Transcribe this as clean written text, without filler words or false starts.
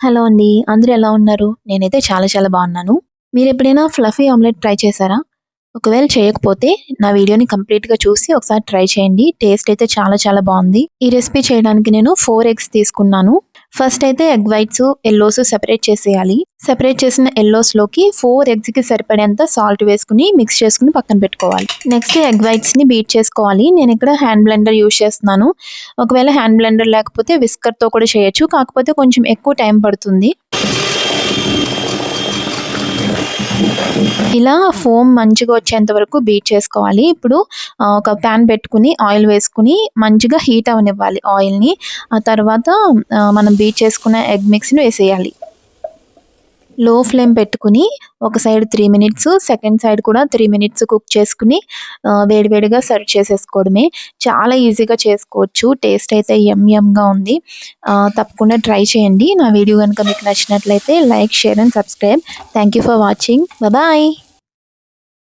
Hello అండి. అందరూ ఎలా ఉన్నారు? నేనైతే చాలా చాలా బాగున్నాను. మీరెప్పుడైనా ఫ్లఫీ ఆమ్లెట్ ట్రై చేశారా? ఒకవేళ చేయకపోతే నా వీడియోని కంప్లీట్‌గా చూసి ఒకసారి ట్రై చేయండి. టేస్ట్ అయితే చాలా చాలా బావుంది. ఈ రెసిపీ చేయడానికి నేను 4 ఎగ్స్ తీసుకున్నాను. ఫస్ట్ అయితే ఎగ్ వైట్స్, యెల్లోస్ సెపరేట్ చేసేయాలి. సెపరేట్ చేసిన యెల్లోస్‌లోకి 4 ఎగ్స్‌కి సరిపడేంత సాల్ట్ వేసుకొని మిక్స్ చేసుకొని పక్కన పెట్టుకోవాలి. నెక్స్ట్ ఎగ్ వైట్స్‌ని బీట్ చేసుకోవాలి. నేనిక్కడ హ్యాండ్ బ్లెండర్ యూజ్ చేస్తున్నాను. ఒకవేళ హ్యాండ్ బ్లెండర్ లేకపోతే విస్కర్‌తో కూడా చేయొచ్చు. కాకపోతే కొంచెం ఎక్కువ టైం పడుతుంది. ఇలా ఫోమ్ మంచిగా వచ్చేంత వరకు బీట్ చేసుకోవాలి. ఇప్పుడు ఒక పాన్ పెట్టుకొని ఆయిల్ వేసుకొని మంచిగా హీట్ అవ్వనివ్వాలి ఆయిల్‌ని. ఆ తర్వాత మనం బీట్ చేసుకున్న ఎగ్ మిక్స్‌ని వేసేయాలి. లో ఫ్లేమ్ పెట్టుకొని ఒక సైడ్ 3 మినిట్స్, సెకండ్ సైడ్ కూడా 3 మినిట్స్ కుక్ చేసుకొని వేడి వేడిగా సర్వ్ చేసేసుకోవడమే. చాలా ఈజీగా చేసుకోవచ్చు. టేస్ట్ అయితే యమ్‌గా ఉంది. తప్పకుండా ట్రై చేయండి. నా వీడియో గనుక మీకు నచ్చినట్లయితే like, share and subscribe. Thank you for watching. Bye.